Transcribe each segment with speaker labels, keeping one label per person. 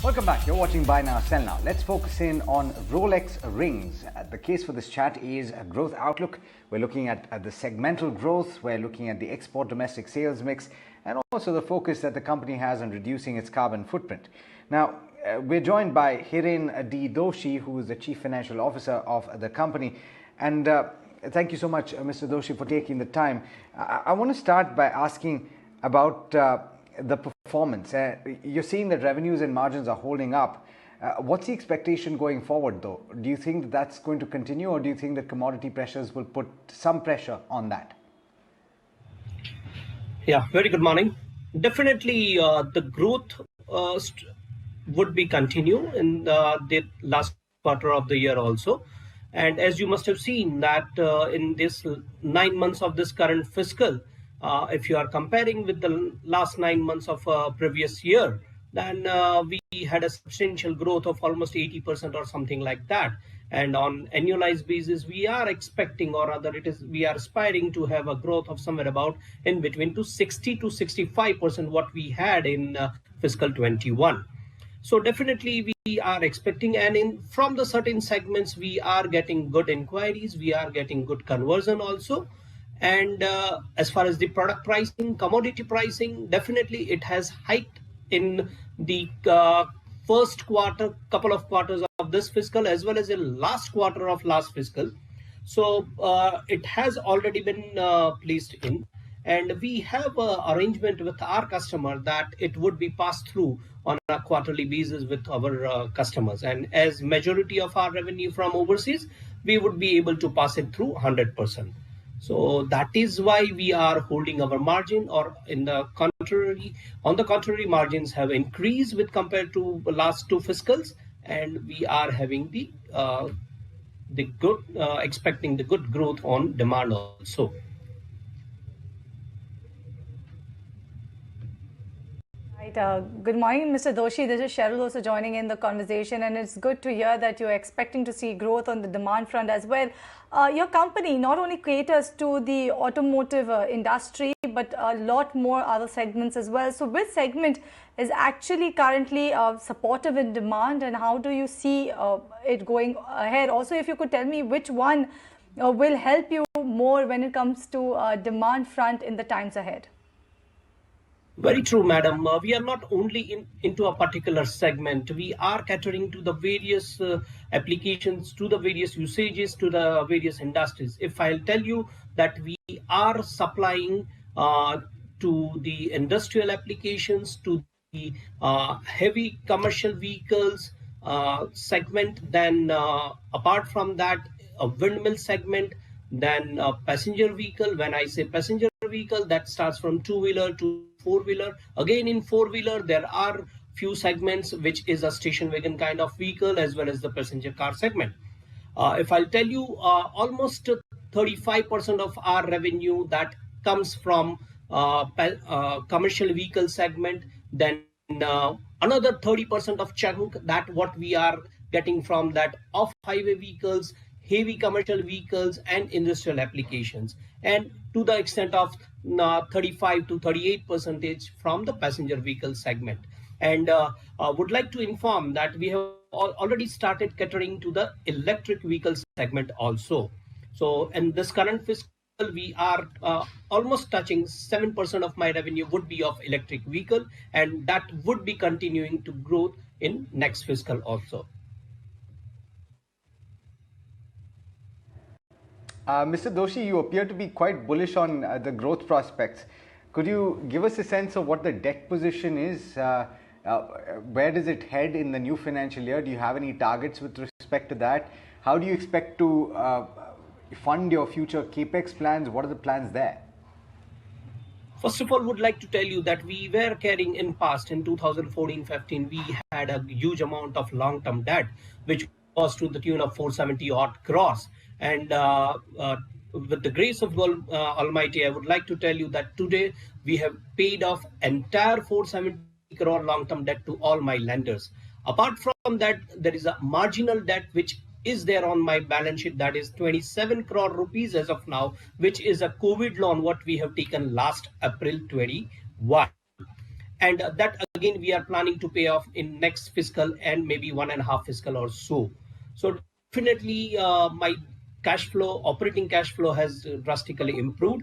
Speaker 1: Welcome back. You're watching Buy Now, Sell Now. Let's focus in on Rolex Rings. The case for this chat is a growth outlook. We're looking at the segmental growth. We're looking at the export-domestic sales mix, and also the focus that the company has on reducing its carbon footprint. Now, we're joined by Hiren D Doshi, who is the Chief Financial Officer of the company. And thank you so much, Mr. Doshi, for taking the time. I want to start by asking about the performance. You're seeing that revenues and margins are holding up. What's the expectation going forward, though? Do you think that that's going to continue, or do you think that commodity pressures will put some pressure on that?
Speaker 2: Yeah, very good morning. Definitely, the growth would be continue in the last quarter of the year also. And as you must have seen that in this 9 months of this current fiscal, if you are comparing with the last 9 months of previous year, then we had a substantial growth of almost 80% or something like that. And on annualized basis, we are expecting, or rather we are aspiring to have a growth of somewhere about in between to 60 to 65% what we had in fiscal 21. So definitely we are expecting, and from the certain segments, we are getting good inquiries, we are getting good conversion also. And as far as the product pricing, commodity pricing, definitely it has hiked in the first quarter, couple of quarters of this fiscal, as well as in last quarter of last fiscal. So it has already been placed in, and we have an arrangement with our customer that it would be passed through on a quarterly basis with our customers. And as majority of our revenue from overseas, we would be able to pass it through 100%. So that is why we are holding our margin, or on the contrary, margins have increased with compared to the last two fiscals, and we are having the good, expecting the good growth on demand also.
Speaker 3: Good morning, Mr. Doshi. This is Cheryl also joining in the conversation, and it's good to hear that you're expecting to see growth on the demand front as well. Your company not only caters to the automotive industry, but a lot more other segments as well. So which segment is actually currently supportive in demand, and how do you see it going ahead? Also, if you could tell me which one will help you more when it comes to demand front in the times ahead.
Speaker 2: Very true, madam. We are not only into a particular segment. We are catering to the various applications, to the various usages, to the various industries. If I'll tell you that we are supplying to the industrial applications, to the heavy commercial vehicles segment, then apart from that, a windmill segment, then a passenger vehicle. When I say passenger vehicle, that starts from two-wheeler to four-wheeler. Again, in four-wheeler, there are few segments which is a station wagon kind of vehicle, as well as the passenger car segment. If I'll tell you, almost 35% of our revenue that comes from commercial vehicle segment, then another 30% of chunk that what we are getting from that off-highway vehicles, heavy commercial vehicles, and industrial applications, and to the extent of 35 to 38% from the passenger vehicle segment. And would like to inform that we have already started catering to the electric vehicle segment also. So in this current fiscal, we are almost touching 7% of my revenue would be of electric vehicle, and that would be continuing to grow in next fiscal also.
Speaker 1: Mr. Doshi, you appear to be quite bullish on the growth prospects. Could you give us a sense of what the debt position is? Where does it head in the new financial year? Do you have any targets with respect to that? How do you expect to fund your future capex plans? What are the plans there?
Speaker 2: First of all, would like to tell you that we were carrying in past, in 2014-15, we had a huge amount of long-term debt, which was to the tune of 470 odd crores. And with the grace of God Almighty, I would like to tell you that today we have paid off entire 470 crore long-term debt to all my lenders. Apart from that, there is a marginal debt which is there on my balance sheet, that is 27 crore rupees as of now, which is a COVID loan what we have taken last April 21. And that again we are planning to pay off in next fiscal and maybe 1.5 fiscal or so. So definitely my cash flow, operating cash flow has drastically improved,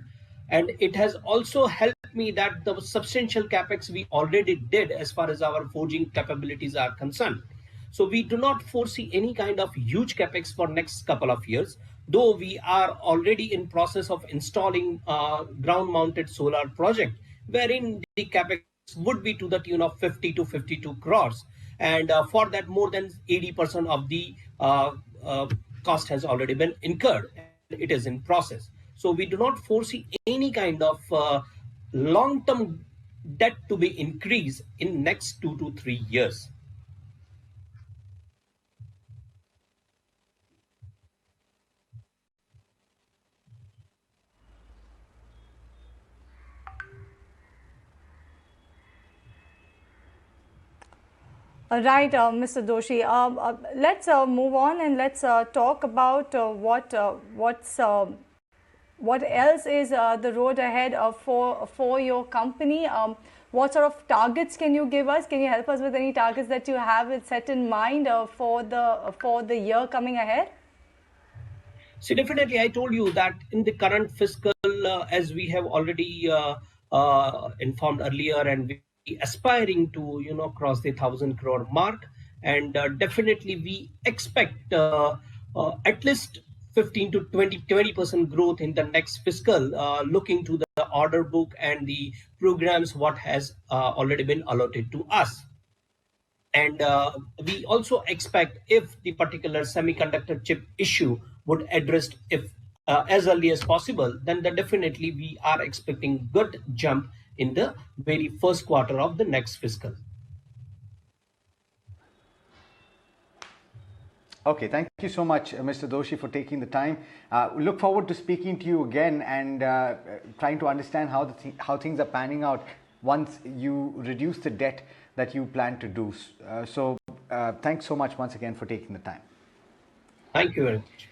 Speaker 2: and it has also helped me that the substantial capex we already did as far as our forging capabilities are concerned. So we do not foresee any kind of huge capex for next couple of years, though we are already in process of installing ground mounted solar project, wherein the capex would be to the tune of 50 to 52 crores. And for that, more than 80% of the cost has already been incurred and it is in process. So we do not foresee any kind of long-term debt to be increased in next 2 to 3 years.
Speaker 3: Right, Mr. Doshi. Let's move on and let's talk about what else is the road ahead for your company. What sort of targets can you give us? Can you help us with any targets that you have set in mind for the year coming ahead?
Speaker 2: So definitely, I told you that in the current fiscal, as we have already informed earlier, and we aspiring to cross the 1,000 crore mark, and definitely we expect at least 15 to 20% growth in the next fiscal, looking to the order book and the programs what has already been allotted to us. And we also expect if the particular semiconductor chip issue would addressed if as early as possible, then definitely we are expecting good jump in the very first quarter of the next fiscal.
Speaker 1: Okay, thank you so much, Mr. Doshi, for taking the time. We look forward to speaking to you again and trying to understand how things are panning out once you reduce the debt that you plan to do. So thanks so much once again for taking the time.
Speaker 2: Thank you very much.